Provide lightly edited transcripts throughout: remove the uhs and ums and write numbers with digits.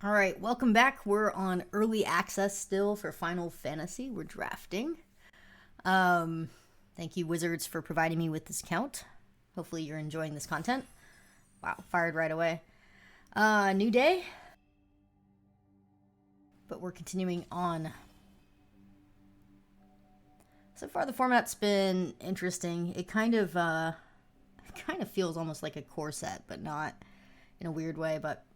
All right, welcome back. We're on early access still for Final Fantasy. We're drafting. Thank you, Wizards, for providing me with this account. Hopefully you're enjoying this content. Wow, fired right away. New day. But we're continuing on. So far the format's been interesting. It kind of feels almost like a core set, but not in a weird way, but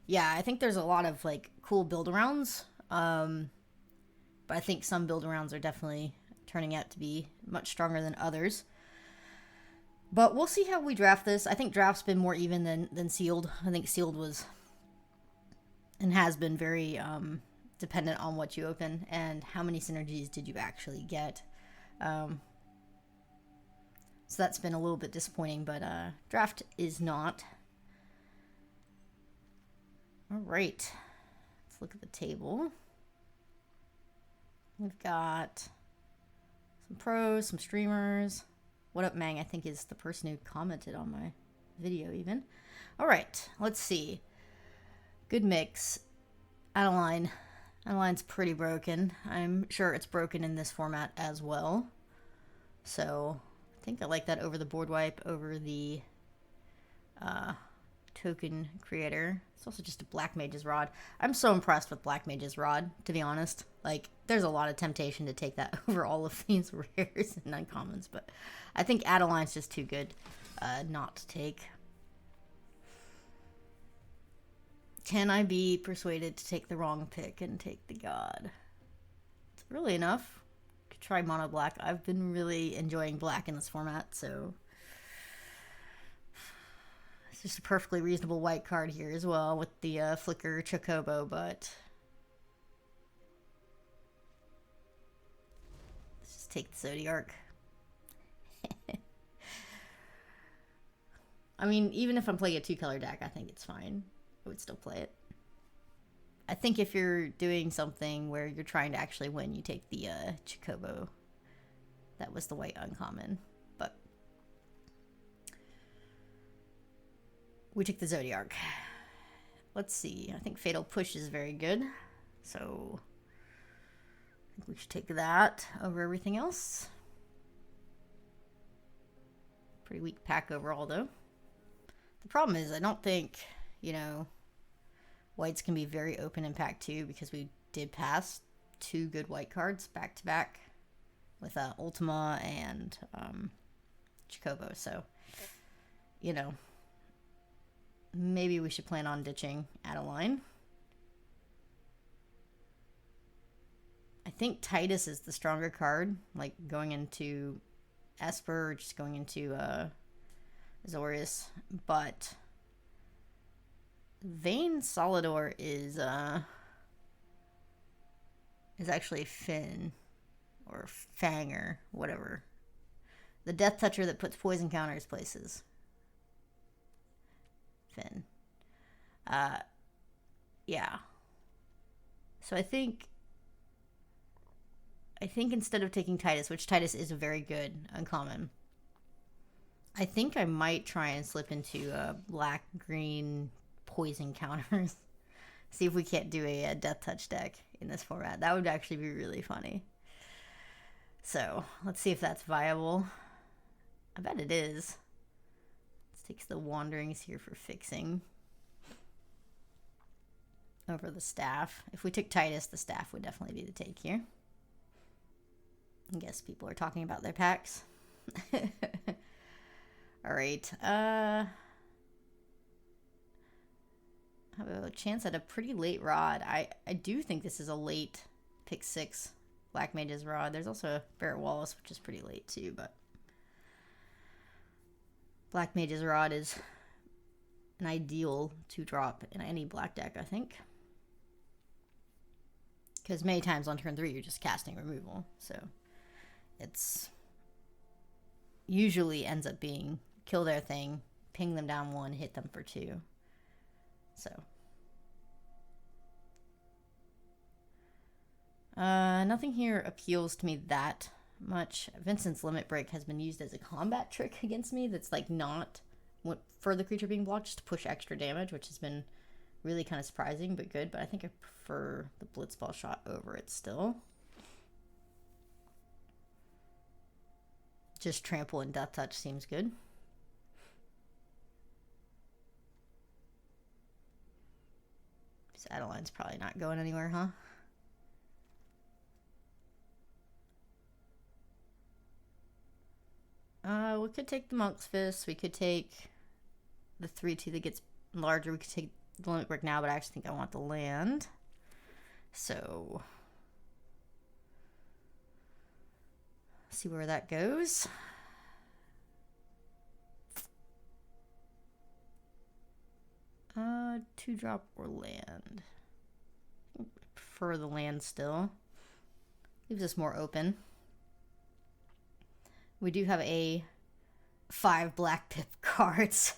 yeah, I think there's a lot of like cool build arounds. But I think some build arounds are definitely turning out to be much stronger than others. But we'll see how we draft this. I think draft's been more even than sealed. I think sealed was and has been very dependent on what you open and how many synergies did you actually get. So that's been a little bit disappointing, but draft is not. All right, let's look at the table. We've got some pros, some streamers. What up, Mang? I think is the person who commented on my video even. All right, let's see. Good mix. Adeline. Adeline's pretty broken. I'm sure it's broken in this format as well. So I think I like that over the board wipe, over the token creator. It's also just a Black Mage's Rod. I'm so impressed with Black Mage's Rod, to be honest. Like, there's a lot of temptation to take that over all of these rares and uncommons, but I think Adeline's just too good not to take. Can I be persuaded to take the wrong pick and take the god? It's really enough. Could try mono black. I've been really enjoying black in this format, so it's just a perfectly reasonable white card here as well with the flicker Chocobo, but let's just take the Zodiark. I mean, even if I'm playing a two-color deck, I think it's fine. I would still play it. I think if you're doing something where you're trying to actually win, you take the Chocobo. That was the white uncommon. But we took the Zodiark. Let's see. I think Fatal Push is very good. So I think we should take that over everything else. Pretty weak pack overall, though. The problem is I don't think, you know, whites can be very open in pack 2 because we did pass 2 good white cards back to back with Ultima and Chocobo. So, you know, maybe we should plan on ditching Adeline. I think Titus is the stronger card, like going into Esper or just going into Azorius, but Vayne Solidor is actually Finn or Fanger, whatever. The Death Toucher that puts poison counters places. Finn. Yeah. So I think instead of taking Titus, which Titus is a very good uncommon, I think I might try and slip into black-green poison counters. See if we can't do a Death Touch deck in this format. That would actually be really funny. So, let's see if that's viable. I bet it is. Let's take the Wanderings here for fixing. Over the Staff. If we took Titus, the Staff would definitely be the take here. I guess people are talking about their packs. Alright, I have a chance at a pretty late Rod. I do think this is a late pick 6 Black Mage's Rod. There's also Barrett Wallace, which is pretty late too, but Black Mage's Rod is an ideal 2-drop in any black deck, I think. Because many times on turn 3 you're just casting removal, so it's usually ends up being kill their thing, ping them down 1, hit them for 2. So nothing here appeals to me that much. Vincent's Limit Break has been used as a combat trick against me that's like not for the creature being blocked, just to push extra damage, which has been really kind of surprising, but good. But I think I prefer the Blitzball shot over it still. Just trample and death touch seems good. This Adeline's probably not going anywhere, huh? We could take the Monk's Fist. We could take the 3/2 that gets larger. We could take the Limit Break now, but I actually think I want the land. So, see where that goes. Two drop or land. I prefer the land still. Leaves us more open. We do have 5 black pip cards.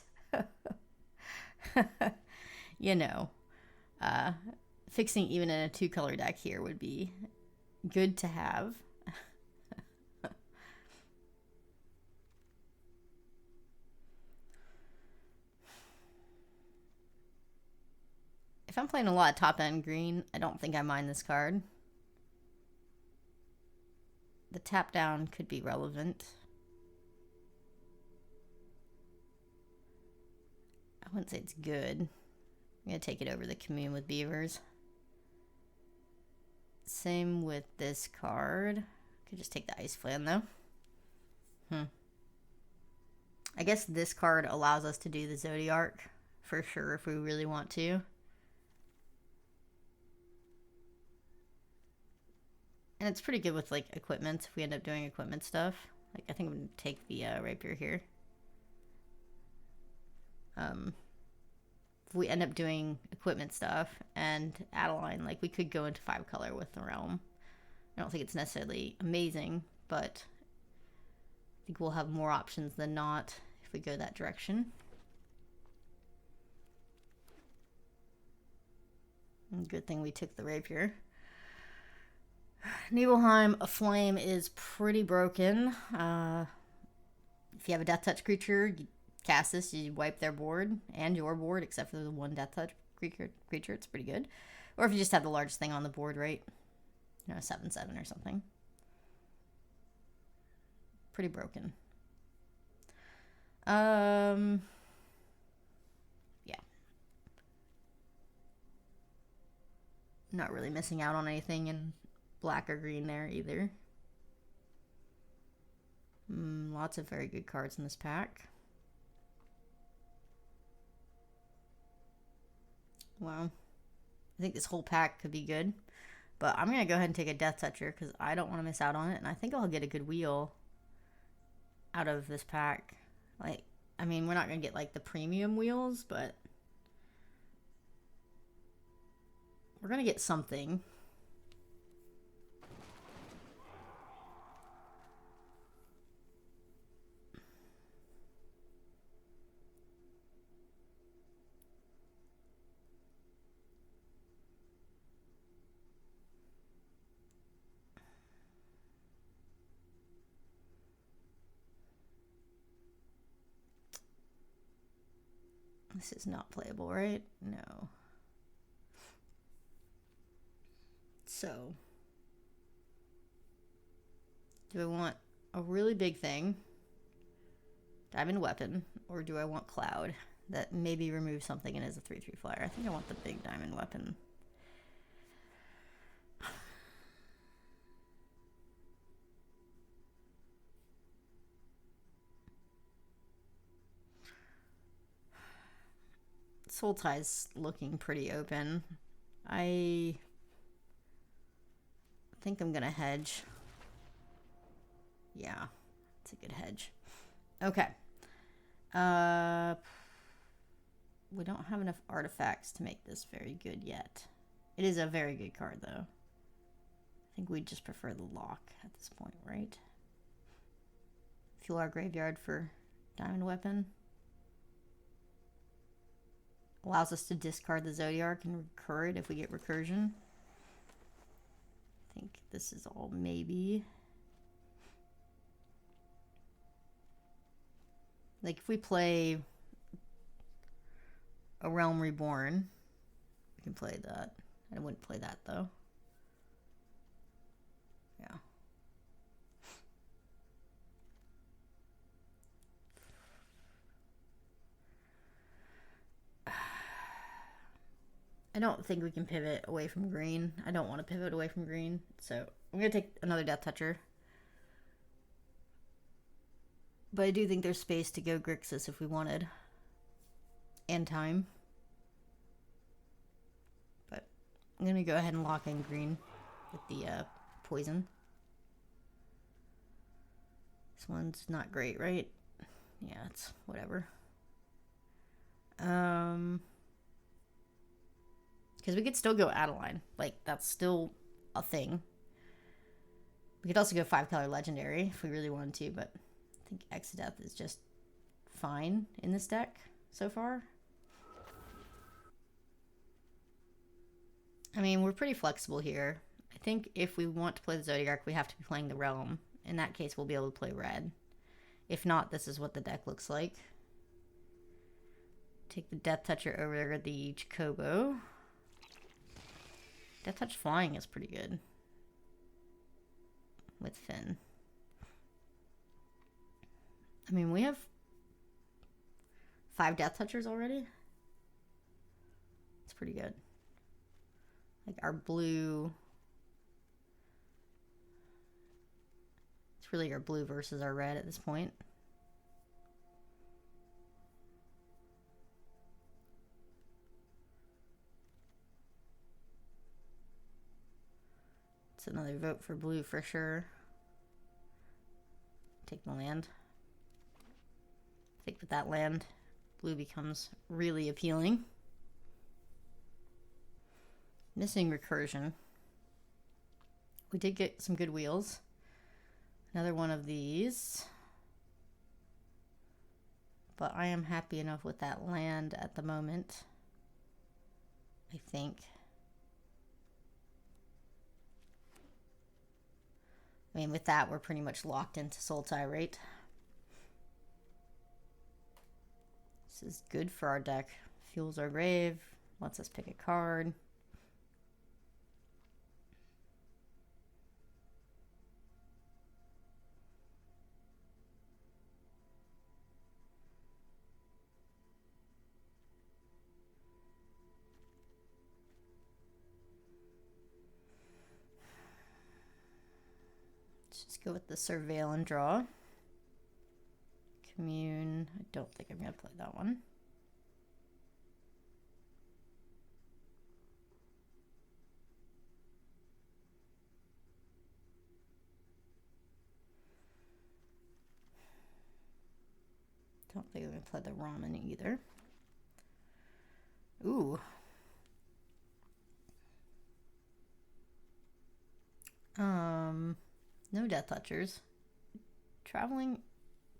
You know, fixing even in a 2-color deck here would be good to have. If I'm playing a lot of top end green, I don't think I mind this card. The tap down could be relevant. I wouldn't say it's good. I'm going to take it over the Commune with Beavers. Same with this card. Could just take the Ice Flan though. I guess this card allows us to do the Zodiarc for sure if we really want to. And it's pretty good with, like, equipment, if we end up doing equipment stuff. Like, I think I'm going to take the Rapier here. If we end up doing equipment stuff and Adeline, like, we could go into 5-color with the Realm. I don't think it's necessarily amazing, but I think we'll have more options than not if we go that direction. And good thing we took the Rapier. Nibelheim Aflame is pretty broken. If you have a Death Touch creature, you cast this, you wipe their board and your board, except for the one Death Touch creature. It's pretty good. Or if you just have the largest thing on the board, right? You know, 7/7 or something. Pretty broken. Yeah. Not really missing out on anything in black or green there either. Lots of very good cards in this pack. Well, I think this whole pack could be good. But I'm going to go ahead and take a Death Toucher because I don't want to miss out on it. And I think I'll get a good wheel out of this pack. Like, I mean, we're not going to get, like, the premium wheels, but we're going to get something. This is not playable, right? No. So, do I want a really big thing, Diamond Weapon, or do I want Cloud that maybe removes something and is a 3/3 flyer? I think I want the big Diamond Weapon. Soul Tie's looking pretty open. I think I'm gonna hedge. Yeah, it's a good hedge. Okay. We don't have enough artifacts to make this very good yet. It is a very good card, though. I think we'd just prefer the lock at this point, right? Fuel our graveyard for Diamond Weapon. Allows us to discard the Zodiarc and recur it if we get recursion. I think this is all maybe. Like if we play a Realm Reborn, can play that. I wouldn't play that though. Yeah. I don't think we can pivot away from green. I don't want to pivot away from green. So I'm going to take another Death Toucher. But I do think there's space to go Grixis if we wanted. And time. But I'm going to go ahead and lock in green with the poison. This one's not great, right? Yeah, it's whatever. Because we could still go Adeline. Like, that's still a thing. We could also go 5-color Legendary if we really wanted to, but I think Exodeth is just fine in this deck so far. I mean, we're pretty flexible here. I think if we want to play the Zodiac, we have to be playing the Realm. In that case, we'll be able to play red. If not, this is what the deck looks like. Take the Death Toucher over the Chocobo. Death Touch flying is pretty good. With Finn. I mean, we have 5 Death Touchers already. It's pretty good. Like our blue... It's really our blue versus our red at this point. It's another vote for blue for sure. Take the land. I think with that land, blue becomes really appealing. Missing recursion. We did get some good wheels. Another one of these. But I am happy enough with that land at the moment. I think. I mean, with that, we're pretty much locked into Sultai, right? This is good for our deck. Fuels our grave. Lets us pick a card. Let's just go with the Surveil and draw. Commune. I don't think I'm going to play that one. Don't think I'm going to play the Ramen either. Ooh. No Death Touchers. Traveling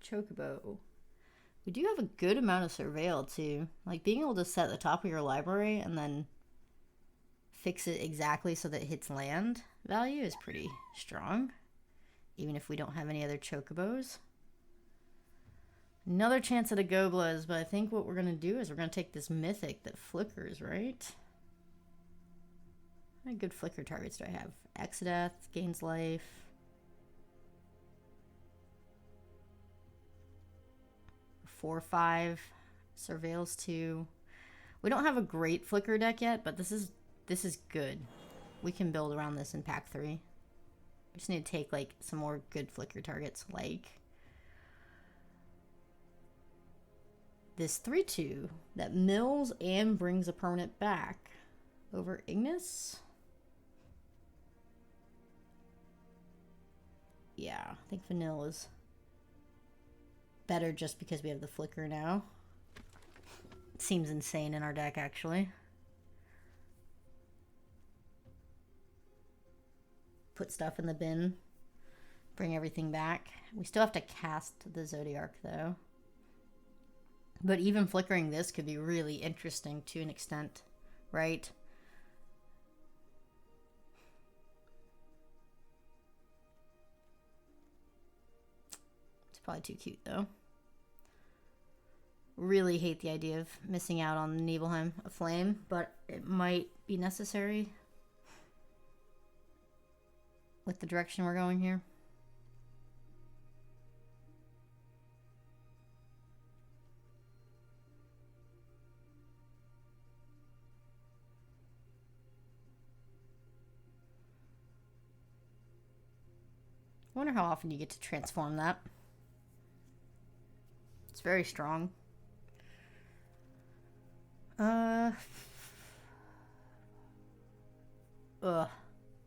Chocobo. We do have a good amount of Surveil too. Like being able to set the top of your library and then fix it exactly so that it hits land value is pretty strong. Even if we don't have any other Chocobos. Another chance at a Goblas, but I think what we're going to do is we're going to take this Mythic that flickers, right? How many good flicker targets do I have? Exodeth, gains life. Four, 5, Surveils 2. We don't have a great flicker deck yet, but this is good. We can build around this in pack 3. We just need to take like some more good flicker targets, like this 3/2 that mills and brings a permanent back over Ignis. Yeah, I think Vanilla is better just because we have the flicker now. It seems insane in our deck, actually. Put stuff in the bin. Bring everything back. We still have to cast the Zodiark, though. But even flickering this could be really interesting to an extent, right? It's probably too cute, though. Really hate the idea of missing out on Nibelheim, a flame, but it might be necessary with the direction we're going here. I wonder how often you get to transform that. It's very strong.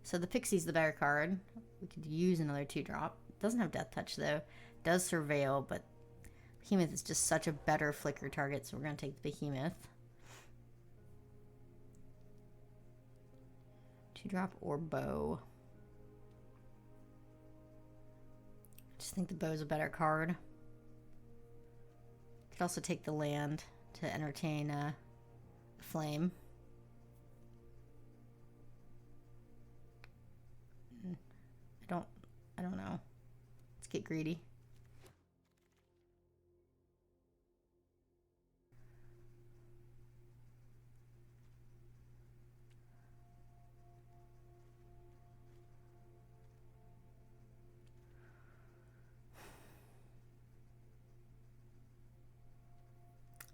So the Pixie's the better card. We could use another 2-drop. Doesn't have Death Touch though. Does Surveil, but Behemoth is just such a better flicker target, so we're gonna take the Behemoth. 2-drop or Bow. I just think the Bow's a better card. Could also take the land to entertain the flame. I don't know. Let's get greedy.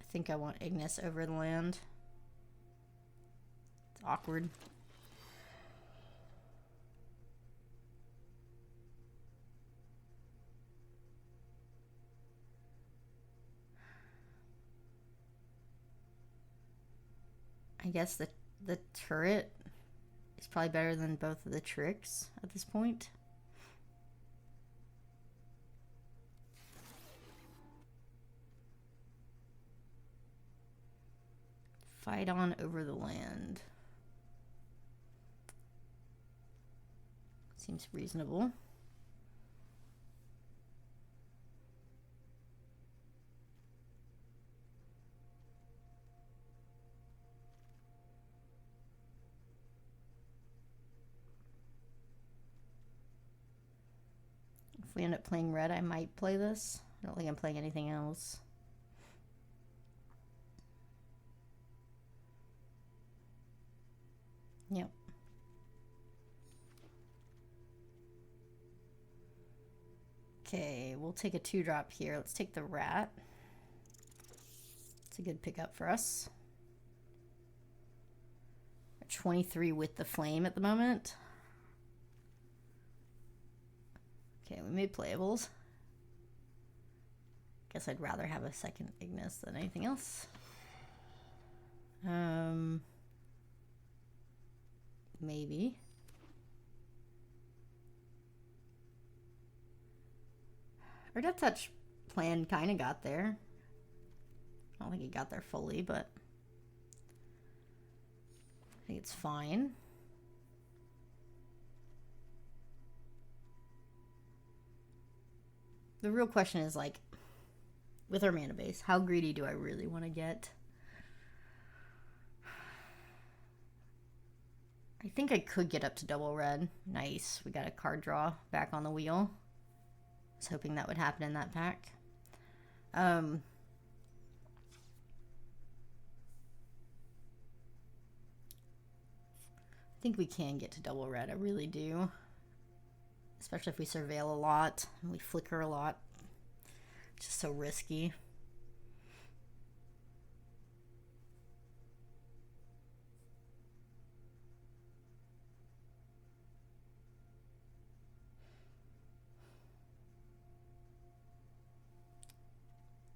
I think I want Ignis over the land. It's awkward. I guess the turret is probably better than both of the tricks at this point. Fight on over the land. Seems reasonable. If we end up playing red, I might play this. I don't think I'm playing anything else. Yep. Okay, we'll take a 2-drop here. Let's take the rat. It's a good pickup for us. 23 with the flame at the moment. Okay, we made playables. Guess I'd rather have a second Ignis than anything else. Maybe. Our Death Touch plan kind of got there. I don't think it got there fully, but I think it's fine. The real question is, like, with our mana base, how greedy do I really want to get? I think I could get up to double red. Nice. We got a card draw back on the wheel. I was hoping that would happen in that pack. I think we can get to double red. I really do. Especially if we surveil a lot and we flicker a lot. It's just so risky.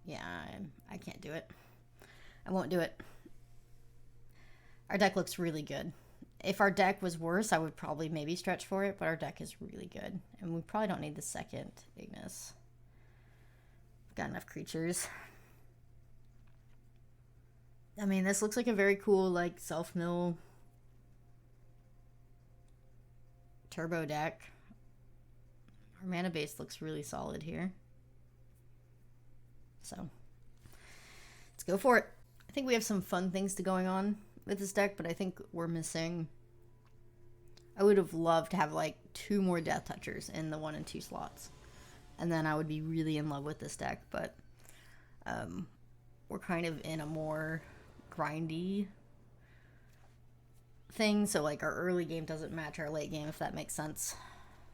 Yeah, I can't do it. I won't do it. Our deck looks really good. If our deck was worse, I would probably maybe stretch for it, but our deck is really good. And we probably don't need the second Ignis. We've got enough creatures. I mean, this looks like a very cool, like, self-mill turbo deck. Our mana base looks really solid here. So, let's go for it. I think we have some fun things going on with this deck, but I think we're missing. I would have loved to have like 2 more Death Touchers in the 1 and 2 slots, and then I would be really in love with this deck. But we're kind of in a more grindy thing, so like our early game doesn't match our late game, if that makes sense.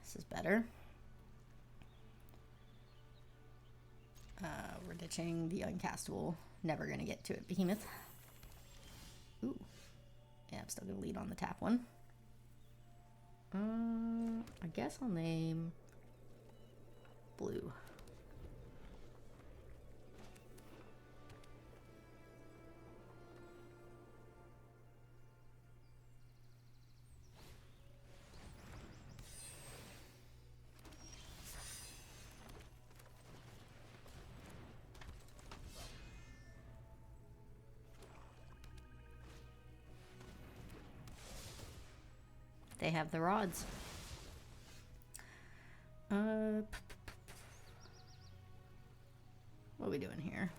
This is better. We're ditching the uncastable. Never gonna get to it, Behemoth. Ooh. Yeah, I'm still gonna lead on the tap one. I guess I'll name blue. They have the rods. What are we doing here?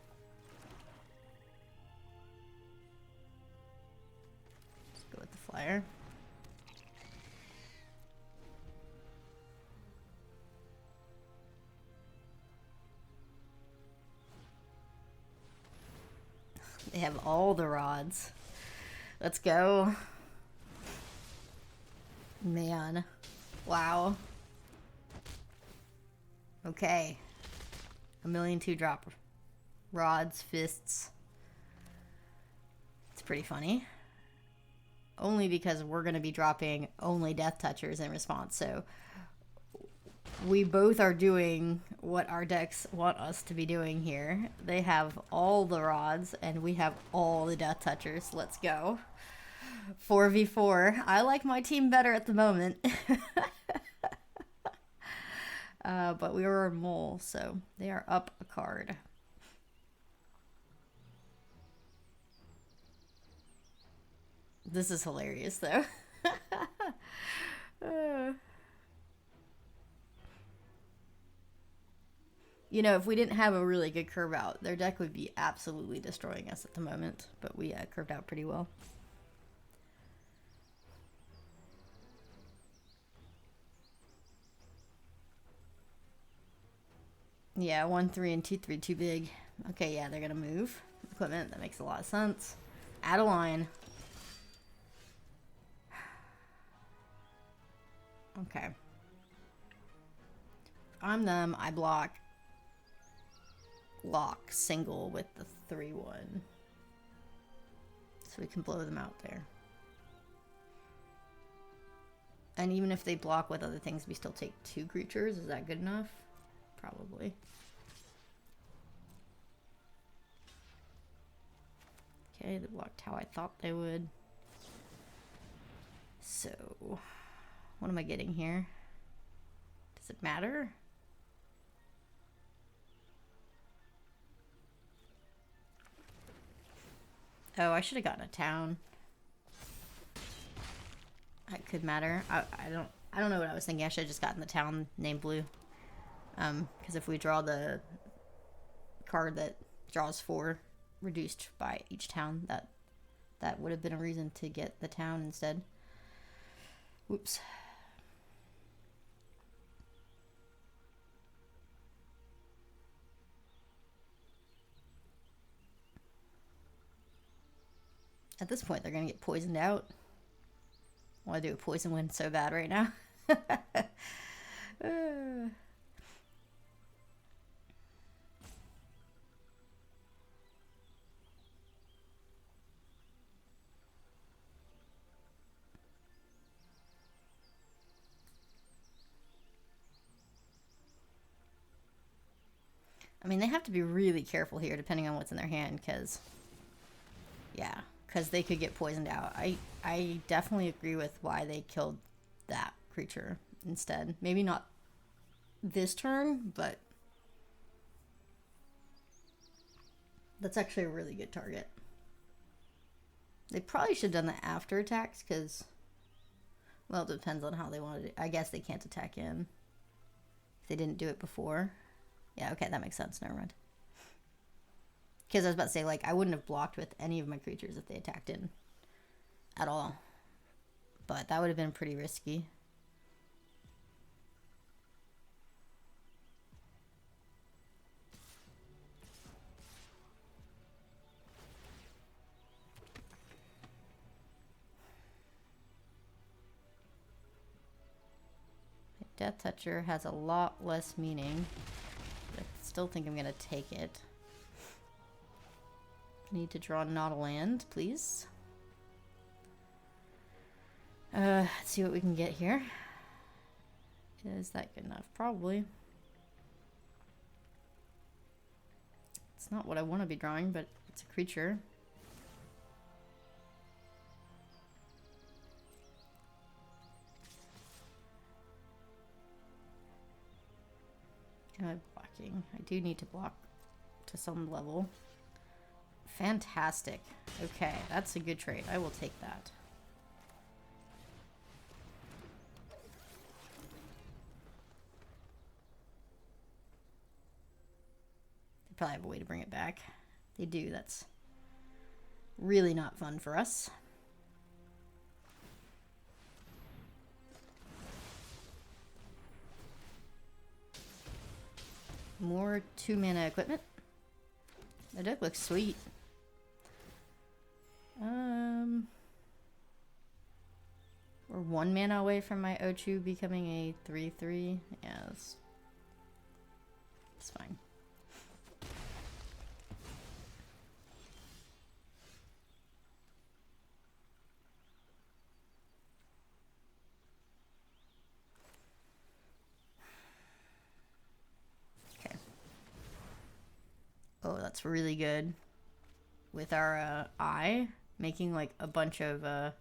Let's go with the flyer. They have all the rods. Let's go. Man. Wow. Okay. 1,000,002 drop. Rods, fists. It's pretty funny. Only because we're going to be dropping only Death Touchers in response. So we both are doing what our decks want us to be doing here. They have all the rods and we have all the Death Touchers. Let's go. 4v4. I like my team better at the moment. But we were a mole, so they are up a card. This is hilarious, though. You know, if we didn't have a really good curve out, their deck would be absolutely destroying us at the moment. But we curved out pretty well. Yeah, 1-3 and 2-3 too big. Okay, yeah, they're gonna move equipment. That makes a lot of sense. Add a line. Okay. I'm them. I block. Lock single with the 3-1. So we can blow them out there. And even if they block with other things, we still take 2 creatures. Is that good enough? Probably. Okay, they blocked how I thought they would. So, what am I getting here? Does it matter? Oh, I should have gotten a town. That could matter. I don't know what I was thinking. I should have just gotten the town named blue. Because if we draw the card that draws 4 reduced by each town, that would have been a reason to get the town instead. Whoops. At this point, they're gonna get poisoned out. I want to do a poison win so bad right now. I mean, they have to be really careful here, depending on what's in their hand, because, yeah, because they could get poisoned out. I definitely agree with why they killed that creature instead. Maybe not this turn, but that's actually a really good target. They probably should have done the after attacks, because, well, it depends on how they wanted it. I guess they can't attack in if they didn't do it before. Yeah, okay, that makes sense. Never mind. Because I was about to say, like, I wouldn't have blocked with any of my creatures if they attacked in at all. But that would have been pretty risky. Death Toucher has a lot less meaning. I still think I'm gonna take it. Need to draw not a land, please. Let's see what we can get here. Is that good enough? Probably. It's not what I want to be drawing, but it's a creature. Am I blocking? I do need to block to some level. Fantastic. Okay, that's a good trade. I will take that. They probably have a way to bring it back. They do. That's really not fun for us. More 2-mana equipment. The deck looks sweet. We're 1 mana away from my Ochu becoming a 3/3. Yeah, it's fine. Okay. Oh, that's really good. With our eye, making like a bunch of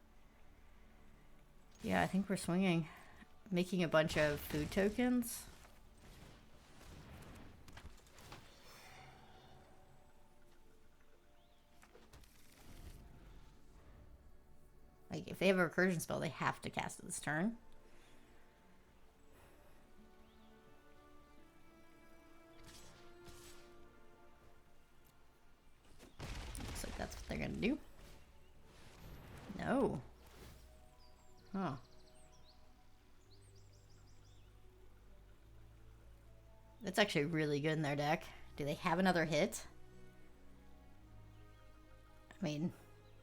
yeah, I think we're swinging. Making a bunch of food tokens. Like, if they have a recursion spell, they have to cast it this turn. Looks like that's what they're gonna do. No. Huh. That's actually really good in their deck. Do they have another hit? I mean,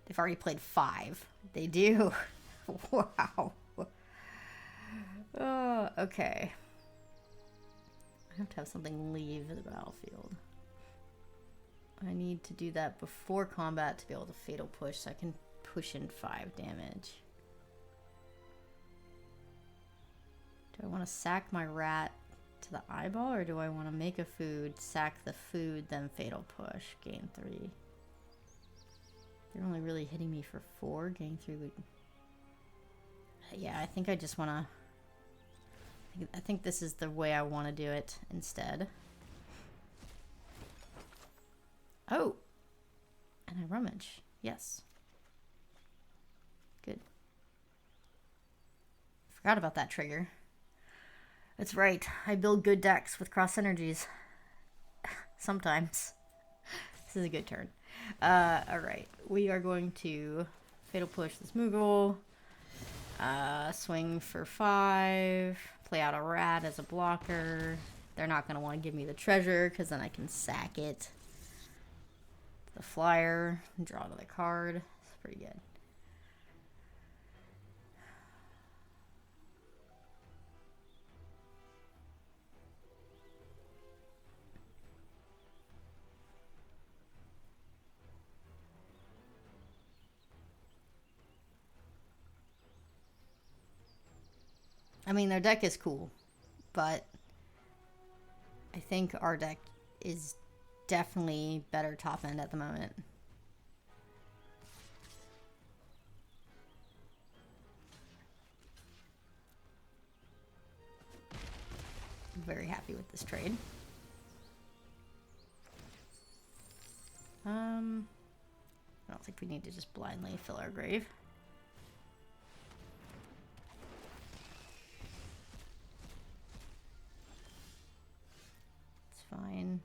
they've already played 5. They do. Wow. Oh, okay. I have to have something leave the battlefield. I need to do that before combat to be able to fatal push so I can push in 5 damage. Do I want to sack my rat to the eyeball, or do I want to make a food, sack the food, then fatal push, gain 3? They're only really hitting me for 4, gain 3 would... Yeah, I think I just want to... I think this is the way I want to do it instead. Oh! And I rummage. Yes. Good. Forgot about that trigger. That's right. I build good decks with cross energies. Sometimes. This is a good turn. Alright. We are going to fatal push this Moogle. Swing for 5. Play out a rat as a blocker. They're not going to want to give me the treasure because then I can sack it. The flyer. Draw another card. It's pretty good. I mean, their deck is cool, but I think our deck is definitely better top end at the moment. I'm very happy with this trade. I don't think we need to just blindly fill our grave. Fine.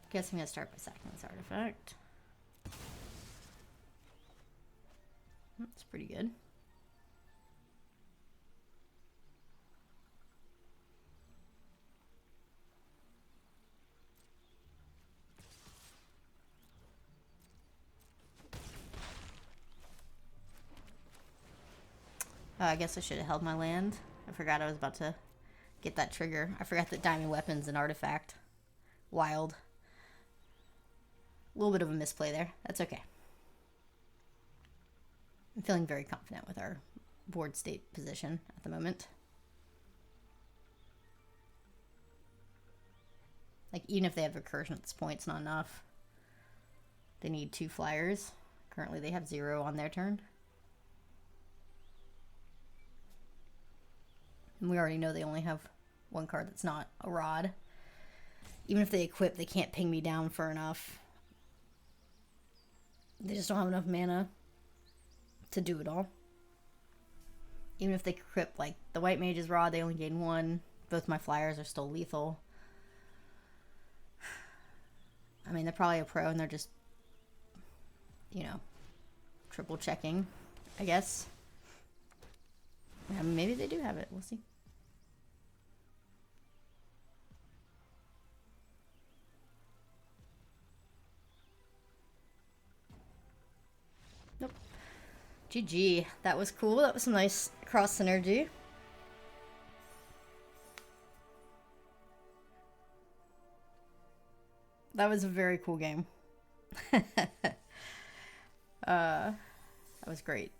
Guess I'm gonna start by sacking this artifact. That's pretty good. I guess I should have held my land. I forgot I was about to get that trigger. I forgot that Diamond Weapon's an artifact. Wild. A little bit of a misplay there. That's okay. I'm feeling very confident with our board state position at the moment. Like, even if they have recursion at this point, it's not enough. They need 2 flyers. Currently they have 0 on their turn. And we already know they only have 1 card that's not a rod. Even if they equip, they can't ping me down for enough. They just don't have enough mana to do it all. Even if they equip, like, the White Mage's rod, they only gain 1. Both my flyers are still lethal. I mean, they're probably a pro and they're just, you know, triple checking, I guess. I mean, maybe they do have it. We'll see. Nope. GG. That was cool. That was some nice cross synergy. That was a very cool game. That was great.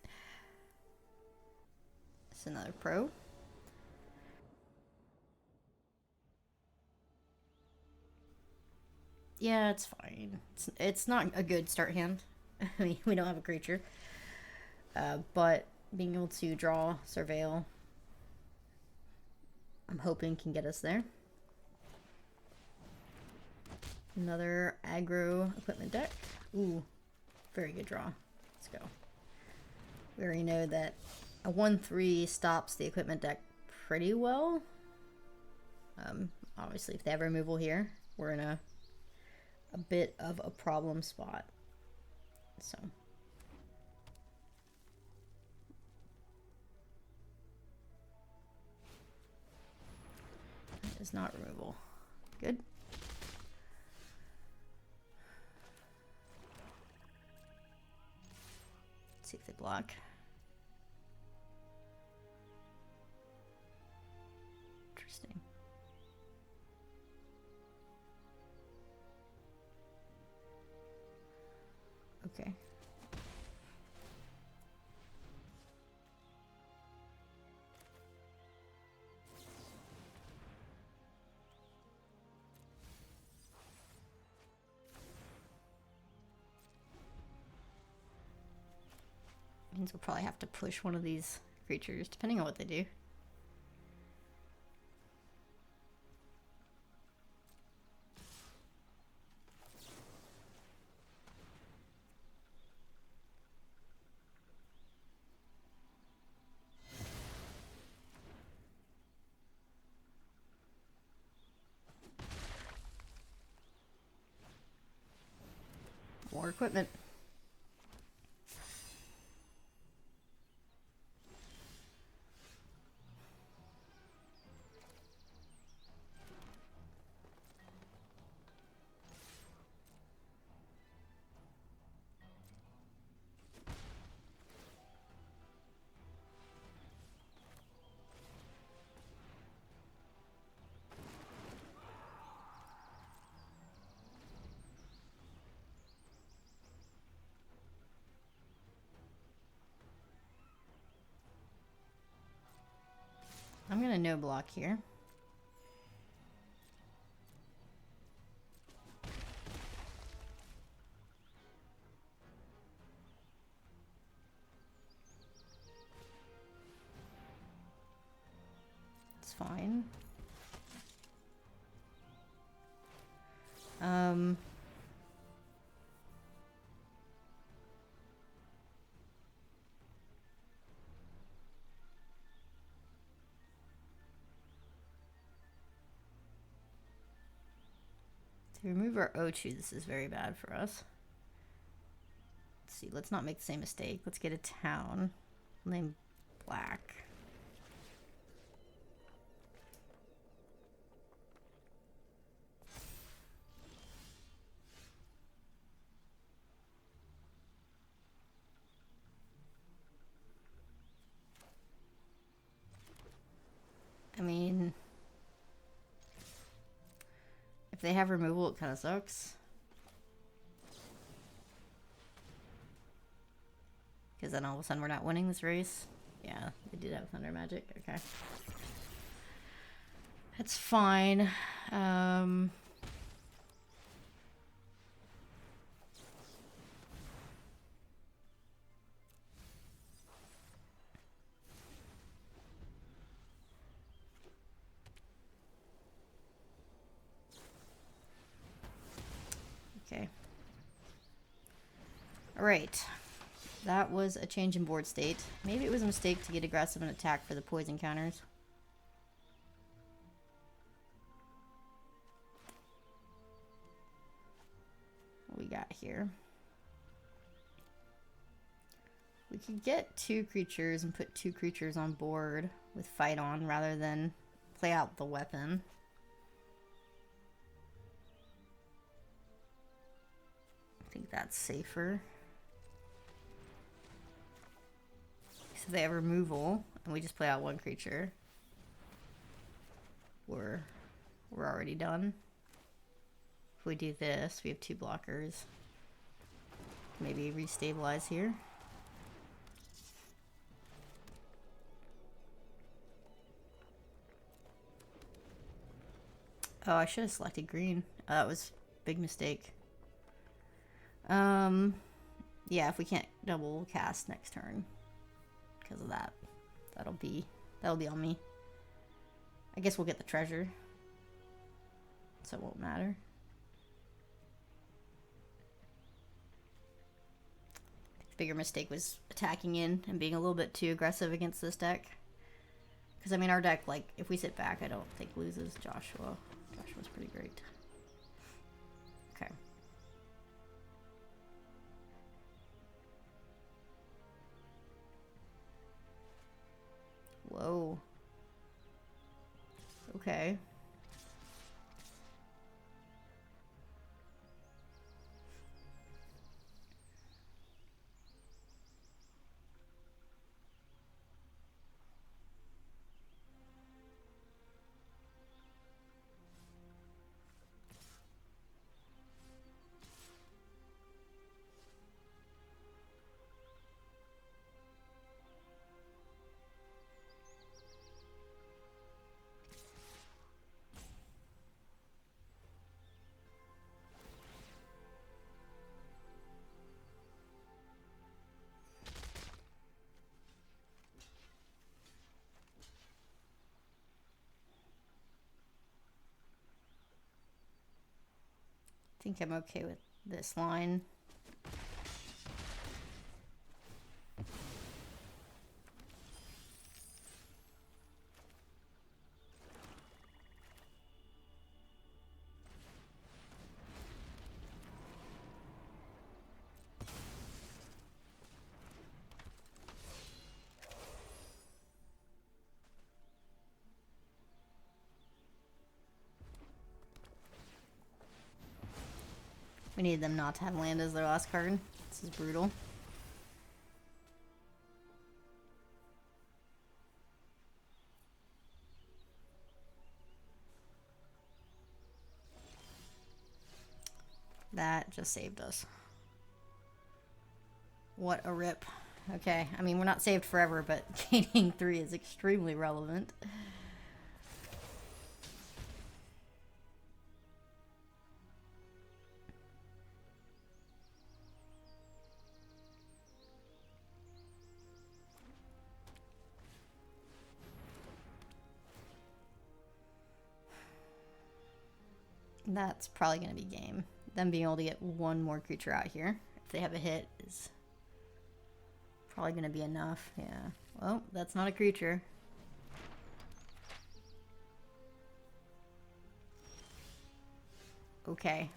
It's another pro. Yeah, it's fine. It's not a good start hand. I mean, we don't have a creature. But being able to draw, surveil, I'm hoping can get us there. Another aggro equipment deck. Ooh, very good draw. Let's go. We already know that a 1/3 stops the equipment deck pretty well. Obviously, if they have removal here, we're in a bit of a problem spot. So. It is not removal. Good. See if they block. Interesting. Okay. Means we'll probably have to push one of these creatures, depending on what they do. More equipment. I'm gonna no block here. It's fine. To remove our Ochu, this is very bad for us. Let's see, let's not make the same mistake. Let's get a town named Black. If they have removal, it kind of sucks. Because then all of a sudden we're not winning this race. Yeah, they did have Thunder Magic. Okay. That's fine. Okay. Alright. That was a change in board state. Maybe it was a mistake to get aggressive and attack for the poison counters. What we got here? We could get 2 creatures and put 2 creatures on board with fight on rather than play out the weapon. I think that's safer. So they have removal, and we just play out 1 creature. We're already done. If we do this, we have 2 blockers. Maybe restabilize here. Oh, I should have selected green. Oh, that was a big mistake. Yeah, if we can't double cast next turn because of that, that'll be on me. I guess we'll get the treasure, so it won't matter. The bigger mistake was attacking in and being a little bit too aggressive against this deck. Because I mean, our deck, like, if we sit back, I don't think loses. Joshua. Joshua's pretty great. Okay. Whoa. Okay. I think I'm okay with this line. We need them not to have land as their last card. This is brutal. That just saved us. What a rip. Okay, I mean, we're not saved forever, but gaining 3 is extremely relevant. That's probably going to be game. Them being able to get 1 more creature out here, if they have a hit, is probably going to be enough. Yeah. Well, that's not a creature. Okay.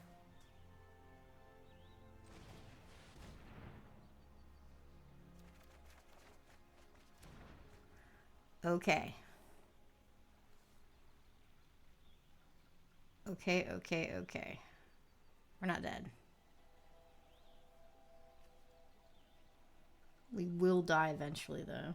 Okay. Okay, okay, okay. We're not dead. We will die eventually, though.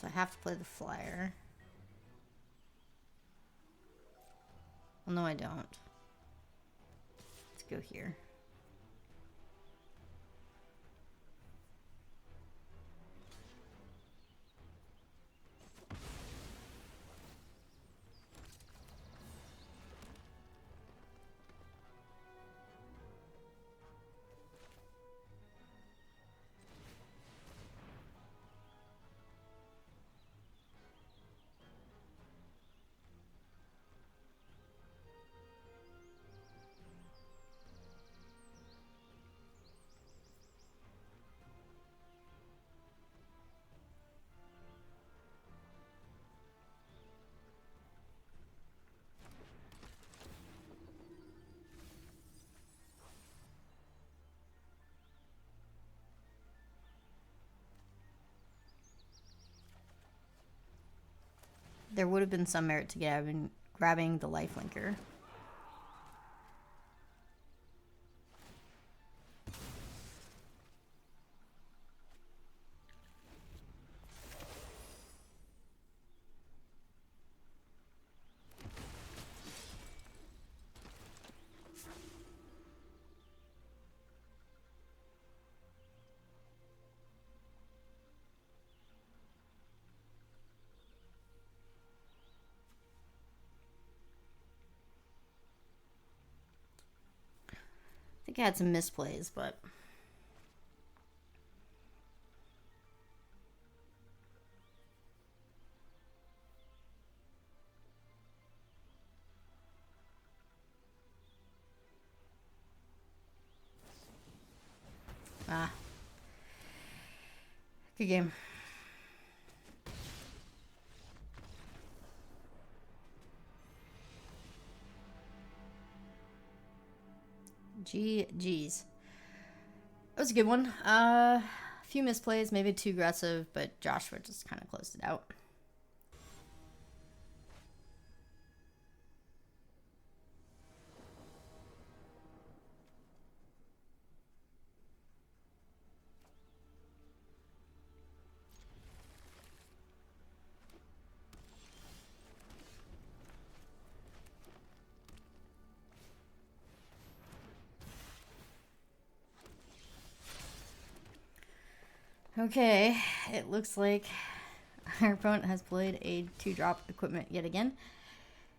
So I have to play the flyer. Well, no, I don't. Let's go here. There would have been some merit to grabbing the lifelinker. I think I had some misplays, but good game. GG's. That was a good one. A few misplays, maybe too aggressive, but Joshua just kind of closed it out. Okay, it looks like our opponent has played a 2-drop equipment yet again.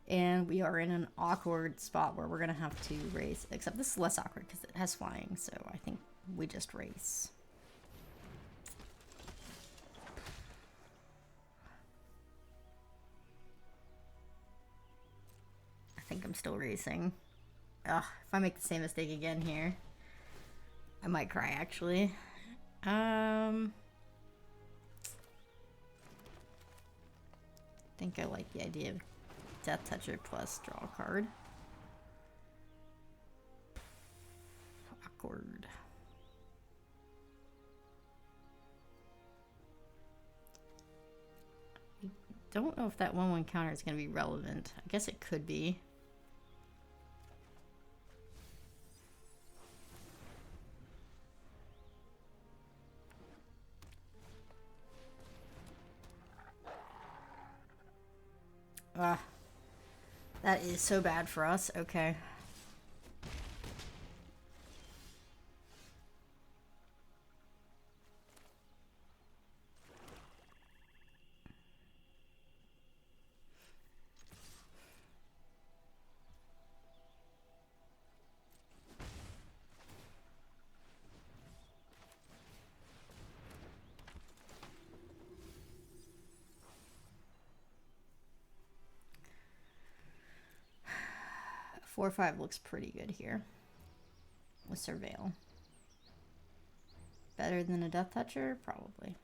And we are in an awkward spot where we're going to have to race. Except this is less awkward because it has flying, so I think we just race. I think I'm still racing. Ugh, if I make the same mistake again here, I might cry actually. I think I like the idea of Death Toucher plus draw a card. Awkward. I don't know if that 1/1 counter is going to be relevant. I guess it could be. That is so bad for us. Okay. Four or 5 looks pretty good here with Surveil. Better than a Death Toucher? Probably.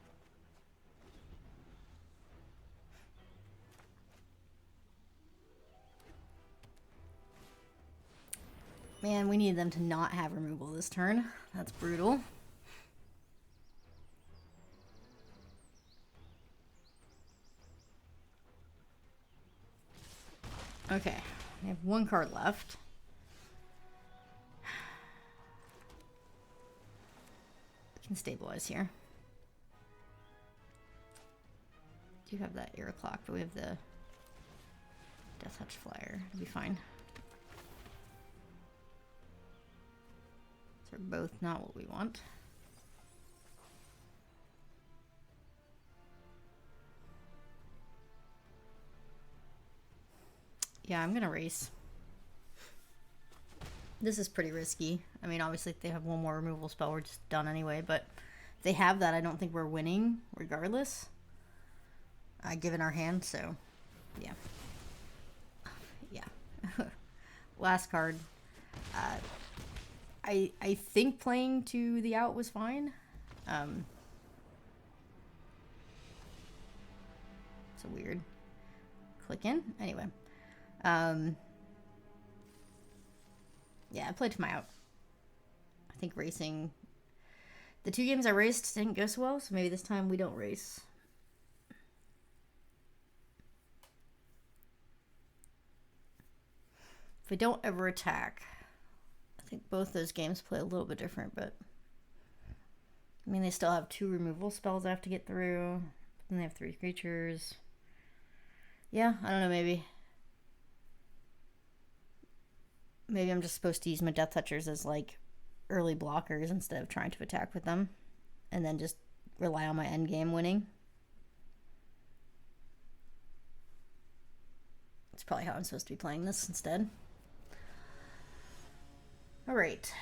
Man, we need them to not have removal this turn. That's brutal. Okay, we have 1 card left. We can stabilize here. do have that air clock, but we have the Death Touch Flyer. It'll be fine. So they're both not what we want. Yeah, I'm gonna race. This is pretty risky. I mean, obviously, if they have one more removal spell, we're just done anyway. But if they have that, I don't think we're winning regardless. Given our hand, so yeah. Yeah. Last card. I think playing to the out was fine. It's a weird click in. Anyway. Yeah, I played to my out. I think racing... The 2 games I raced didn't go so well, so maybe this time we don't race. If we don't ever attack, I think both those games play a little bit different, but... I mean, they still have 2 removal spells I have to get through. Then they have 3 creatures. Yeah, I don't know, maybe. Maybe I'm just supposed to use my Death Touchers as, like, early blockers instead of trying to attack with them. And then just rely on my endgame winning. That's probably how I'm supposed to be playing this instead. Alright.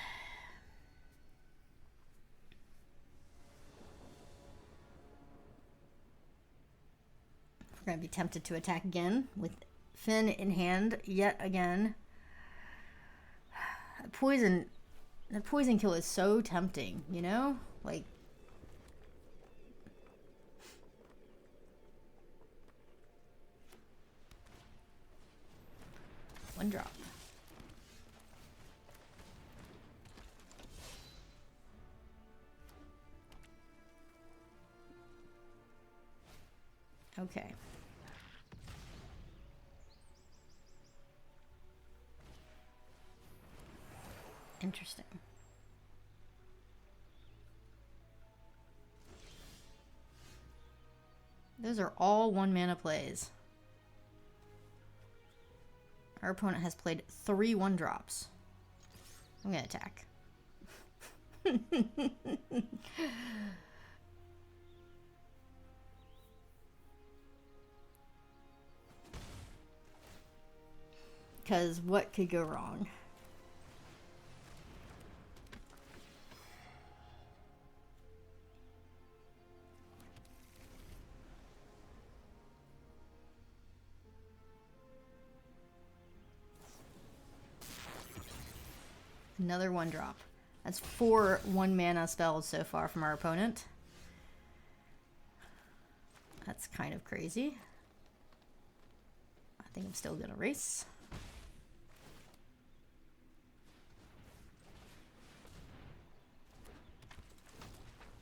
We're going to be tempted to attack again with Finn in hand yet again. The poison kill is so tempting, you know? Like, one drop. Okay. Interesting. Those are all 1 mana plays. Our opponent has played 3 1-drops. I'm gonna attack. Because what could go wrong? Another 1-drop. That's 4 1-mana spells so far from our opponent. That's kind of crazy. I think I'm still gonna race.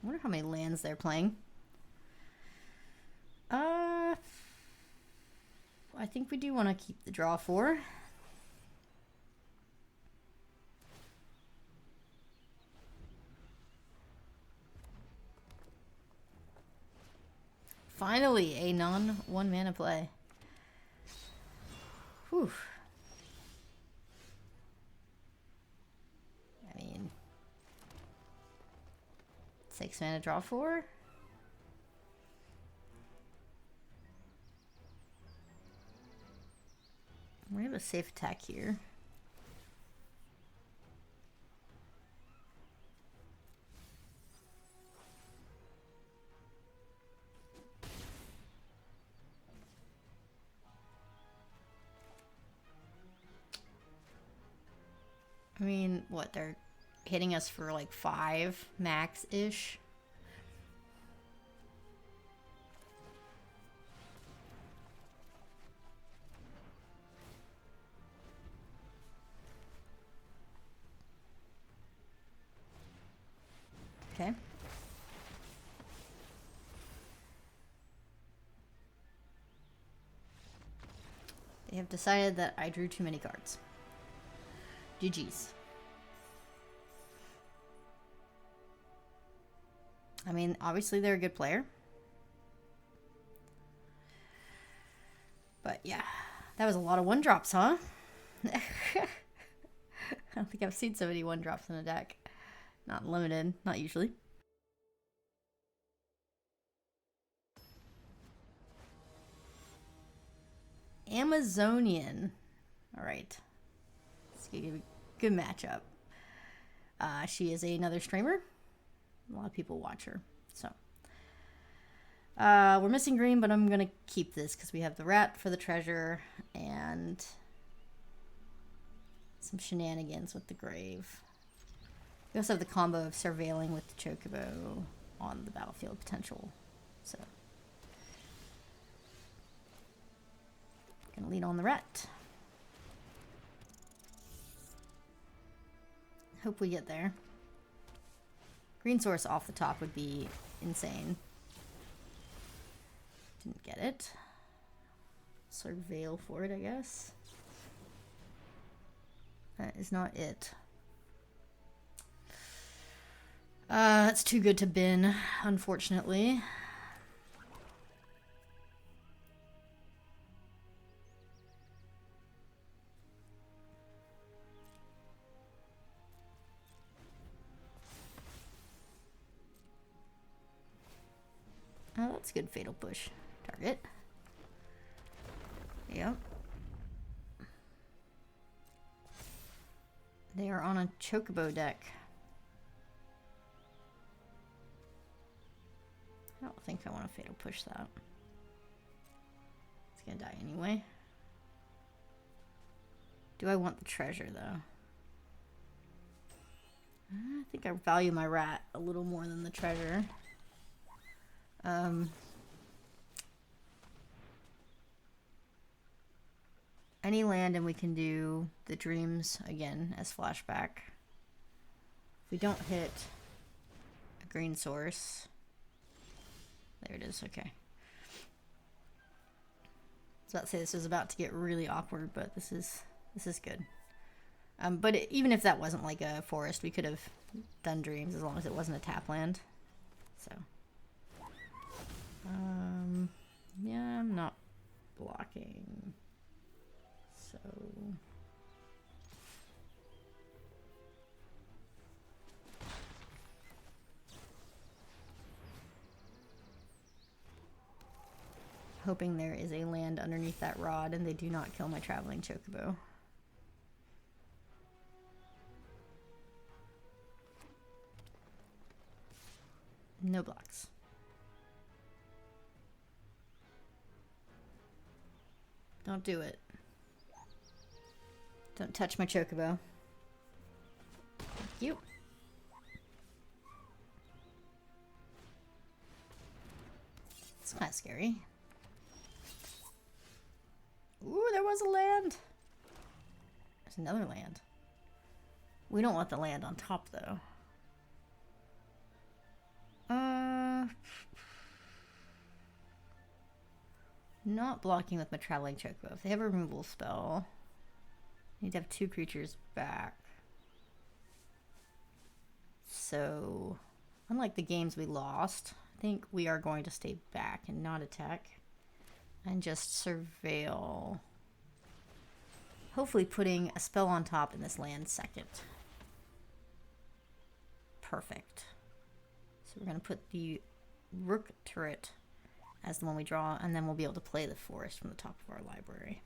I wonder how many lands they're playing. I think we do want to keep the draw 4. Finally, a non-1 mana play. Whew. I mean, 6 mana draw 4. We have a safe attack here. I mean, what, they're hitting us for like 5 max-ish? Okay. They have decided that I drew too many cards. GG's. I mean, obviously they're a good player. But yeah, that was a lot of 1-drops, huh? I don't think I've seen so many 1-drops in a deck. Not limited, not usually. Amazonian. Alright. It's gonna be a good matchup. She is another streamer. A lot of people watch her. So. We're missing green, but I'm gonna keep this because we have the rat for the treasure and some shenanigans with the grave. We also have the combo of surveilling with the chocobo on the battlefield potential. So gonna lead on the rat. Hope we get there. Green source off the top would be insane. Didn't get it. Surveil for it, I guess. That is not it. It's too good to bin, unfortunately. Oh, that's good. Fatal push. Target. Yep. They are on a chocobo deck. I don't think I want to fatal push that. It's gonna die anyway. Do I want the treasure though? I think I value my rat a little more than the treasure. Any land and we can do the dreams again as flashback. If we don't hit a green source. There it is, okay. I was about to say this was about to get really awkward, but this is good. But even if that wasn't like a forest, we could have done dreams as long as it wasn't a tap land. So yeah, I'm not blocking. So hoping there is a land underneath that rod and they do not kill my traveling chocobo. No blocks. Don't do it. Don't touch my chocobo. Thank you. It's kind of scary. Ooh, there was a land. There's another land. We don't want the land on top, though. Not blocking with my traveling chocobo. If they have a removal spell, I need to have 2 creatures back. So, unlike the games we lost, I think we are going to stay back and not attack. And just surveil. Hopefully putting a spell on top in this land second. Perfect. So we're going to put the Rook turret as the one we draw, and then we'll be able to play the forest from the top of our library.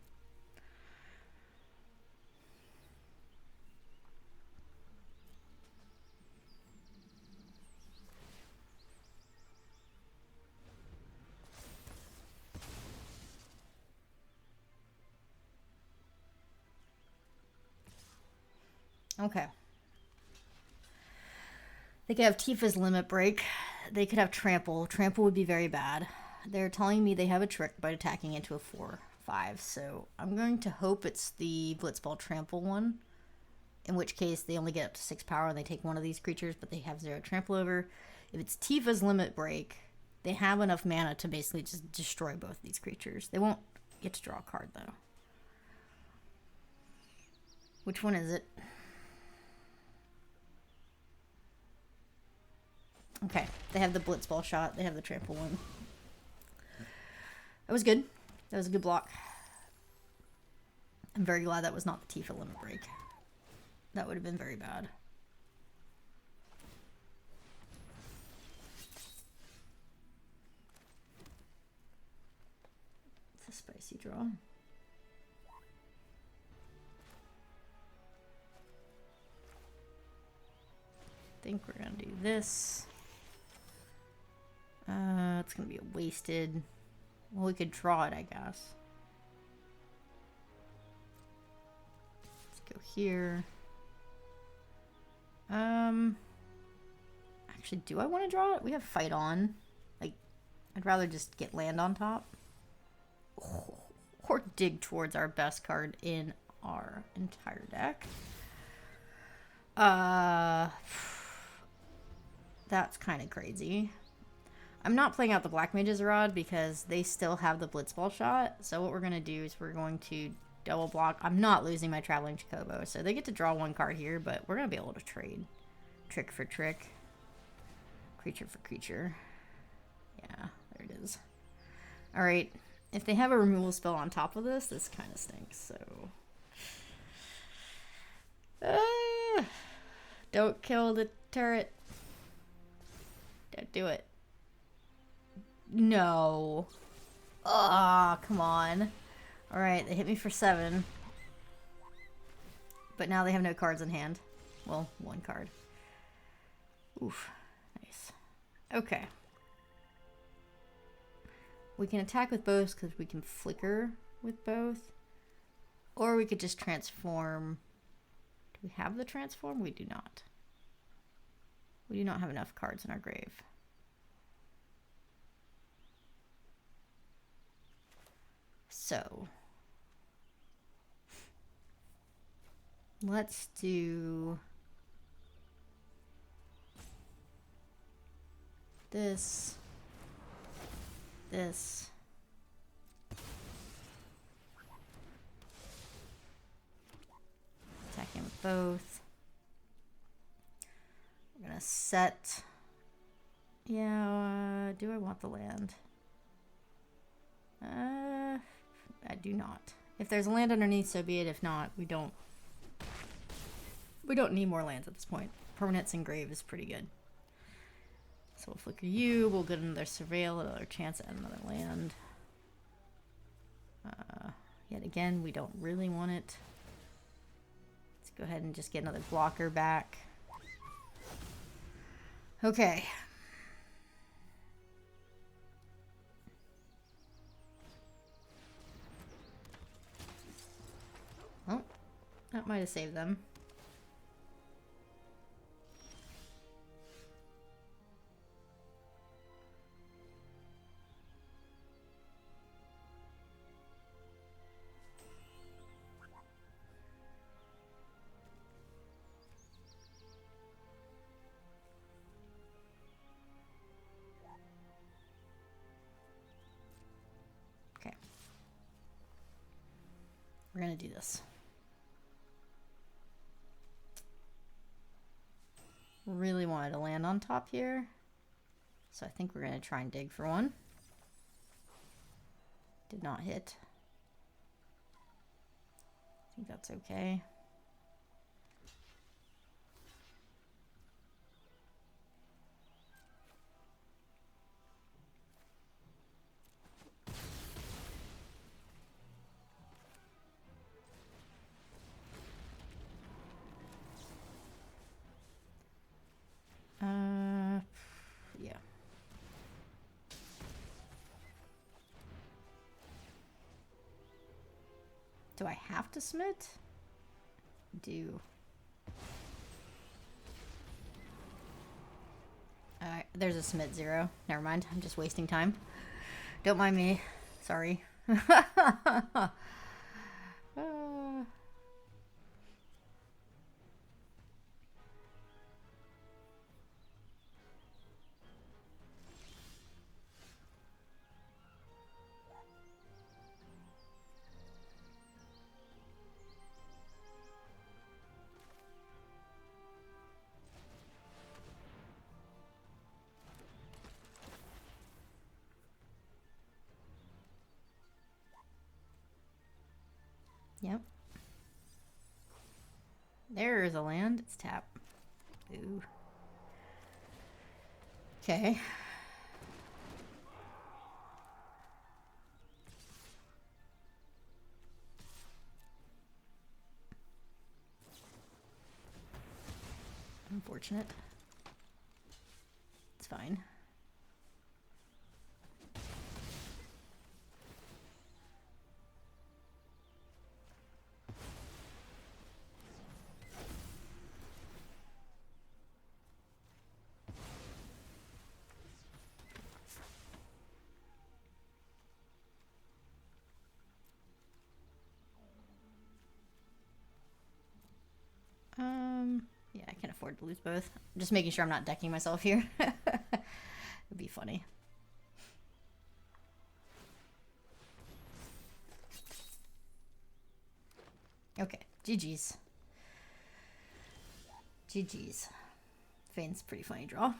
Okay. They could have Tifa's Limit Break. They could have Trample. Trample would be very bad. They're telling me they have a trick by attacking into a 4/5, so I'm going to hope it's the Blitzball Trample one, in which case they only get up to 6 power and they take one of these creatures, but they have 0 trample over. If it's Tifa's Limit Break, they have enough mana to basically just destroy both these creatures. They won't get to draw a card, though. Which one is it? Okay, they have the Blitzball shot. They have the trample one. That was good. That was a good block. I'm very glad that was not the Tifa limit break. That would have been very bad. It's a spicy draw. I think we're gonna do this. It's gonna be a wasted. Well, we could draw it, I guess. Let's go here. Actually, do I want to draw it? We have fight on. Like, I'd rather just get land on top. Or dig towards our best card in our entire deck. That's kind of crazy. I'm not playing out the Black Mage's Rod because they still have the Blitzball shot. So what we're going to do is we're going to double block. I'm not losing my Traveling Chocobo. So they get to draw one card here, but we're going to be able to trade. Trick for trick. Creature for creature. Yeah, there it is. Alright. If they have a removal spell on top of this, this kind of stinks. So... don't kill the turret. Don't do it. No. Ah, come on. Alright, they hit me for 7. But now they have no cards in hand. Well, one card. Oof. Nice. Okay. We can attack with both because we can flicker with both. Or we could just transform. Do we have the transform? We do not. We do not have enough cards in our grave. So, let's do this, this, attacking with both. We're gonna set, yeah, do I want the land? I do not. If there's a land underneath, so be it. If not, we don't need more lands at this point. Permanents and grave is pretty good. So we'll flicker you. We'll get another surveil, another chance at another land. Yet again, we don't really want it. Let's go ahead and just get another blocker back. Okay. Oh, that might have saved them. Okay. We're gonna do this. Really wanted to land on top here, so I think we're going to try and dig for one. Did not hit. I think that's okay. Yeah. Do I have to smite? Do. There's a smite 0. Never mind. I'm just wasting time. Don't mind me. Sorry. Yep. There's a land. It's tap. Ooh. Okay. Unfortunate. It's fine. Yeah, I can afford to lose both. Just making sure I'm not decking myself here. It'd be funny. Okay, GG's. GG's. Fane's pretty funny draw.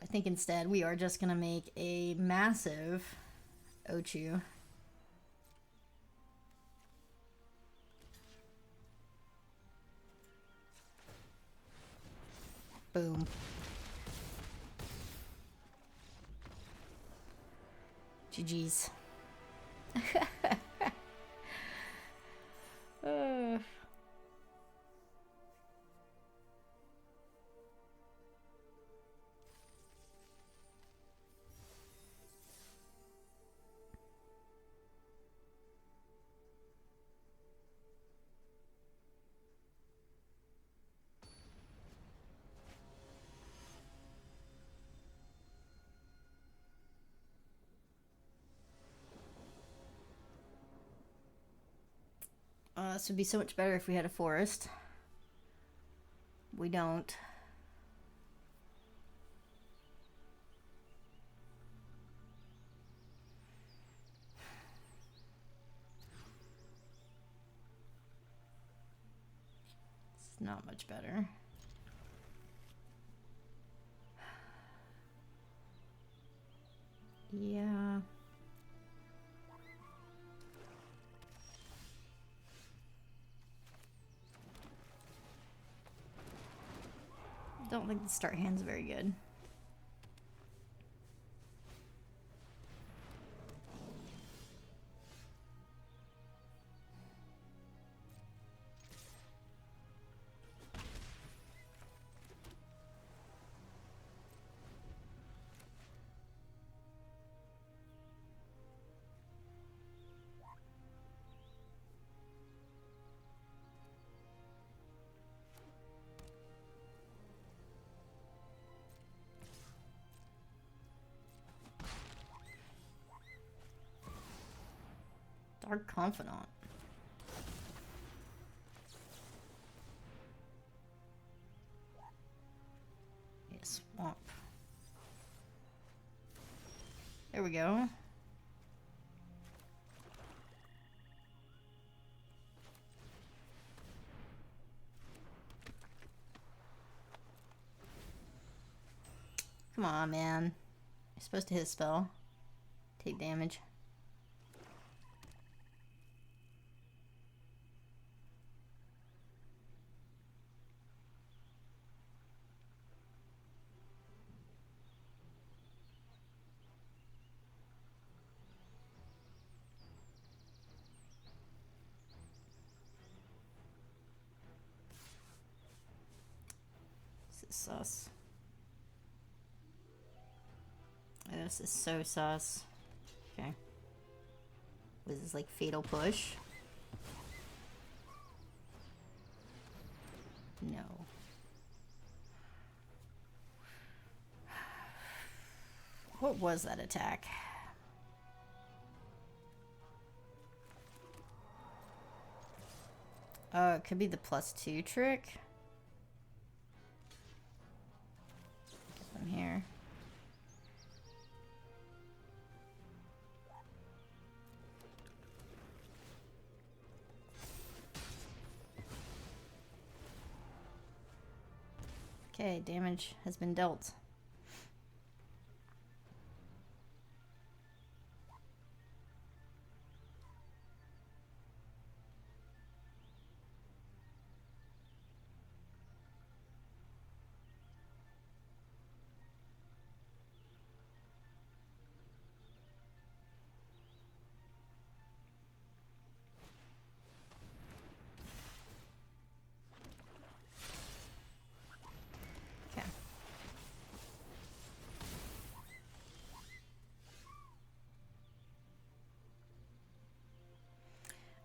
I think instead we are just gonna make a massive Ochu. Boom. GG's. This would be so much better if we had a forest. We don't. It's not much better. Yeah. Don't think the start hand's very good. Dark Confidant. Yeah, swamp. There we go. Come on, man. You're supposed to hit a spell. Take damage. This is sus. This is so sus. Okay. Was this like fatal push? No. What was that attack? Oh, it could be the +2 trick. Get them here. Okay, damage has been dealt.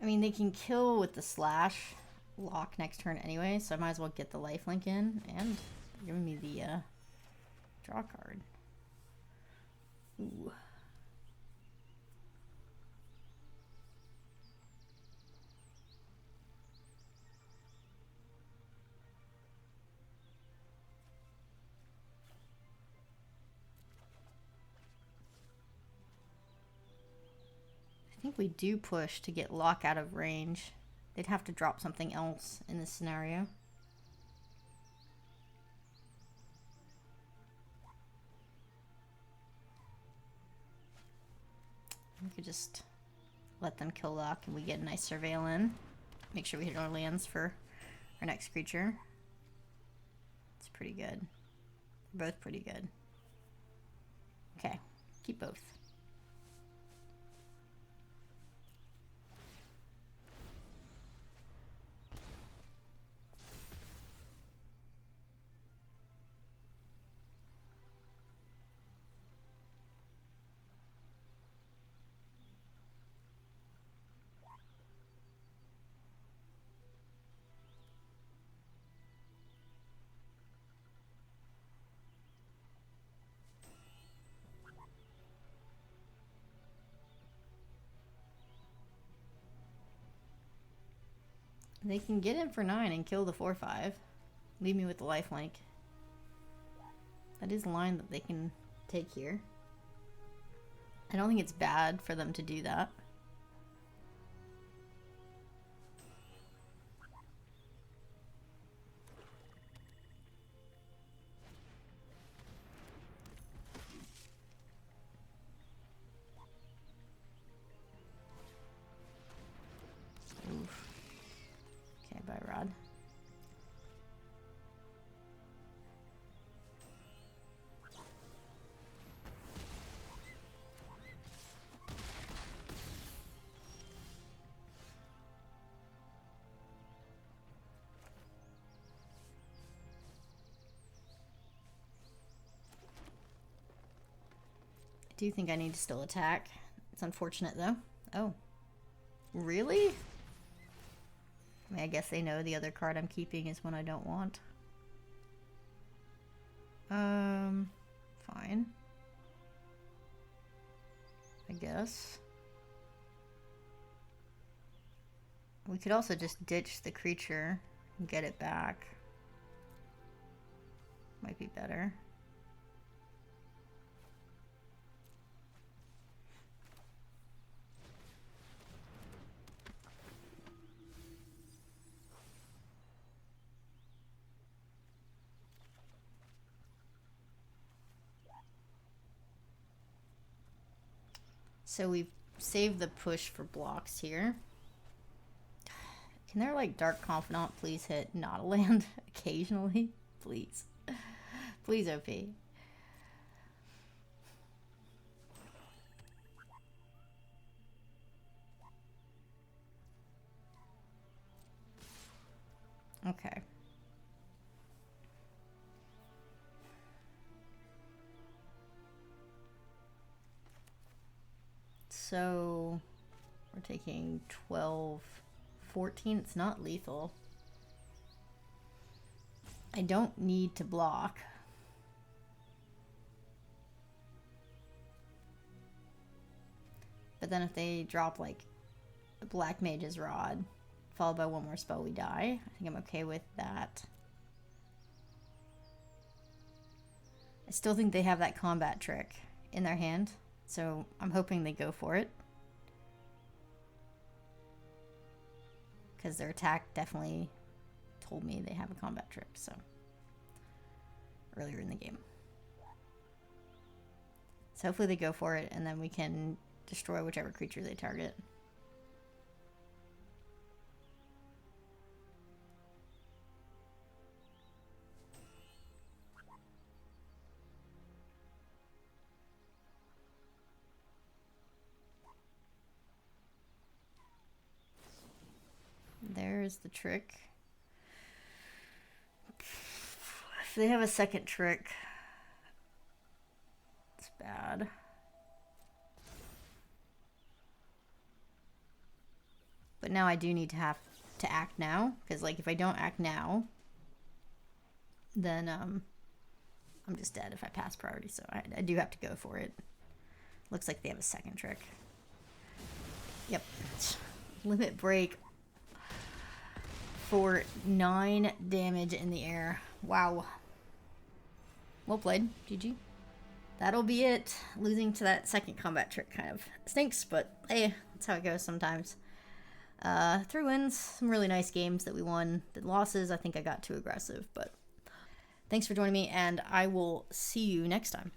mean, they can kill with the slash lock next turn anyway, so I might as well get the lifelink in, and they're giving me the draw card. Ooh. I think we do push to get lock out of range. They'd have to drop something else in this scenario. We could just let them kill lock and we get a nice surveil in. Make sure we hit our lands for our next creature. It's pretty good. They're both pretty good. Okay, keep both. They can get in for 9 and kill the 4/5. Leave me with the lifelink. That is a line that they can take here. I don't think it's bad for them to do that. Oof. Okay, bye, Rod. I do think I need to still attack. It's unfortunate though. Oh. Really? I mean, I guess they know the other card I'm keeping is one I don't want. Fine. I guess. We could also just ditch the creature and get it back. Might be better. So we've saved the push for blocks here. Can their like Dark Confidant please hit not a land occasionally? Please. Please, OP. Okay. So we're taking 12, 14. It's not lethal. I don't need to block. But then if they drop like a Black Mage's Rod, followed by one more spell, we die. I think I'm okay with that. I still think they have that combat trick in their hand, so I'm hoping they go for it. Because their attack definitely told me they have a combat trick, so earlier in the game. So hopefully they go for it, and then we can destroy whichever creature they target. There's the trick. If they have a second trick, it's bad. But But now I do need to have to act now, because like if I don't act now, then I'm just dead if I pass priority. So I do have to go for it. Looks like they have a second trick. Yep. Limit break for 9 damage in the air. Wow. Well played. GG. That'll be it. Losing to that second combat trick kind of stinks, but hey, that's how it goes sometimes. 3 wins, some really nice games that we won. The losses, I think I got too aggressive, but thanks for joining me, and I will see you next time.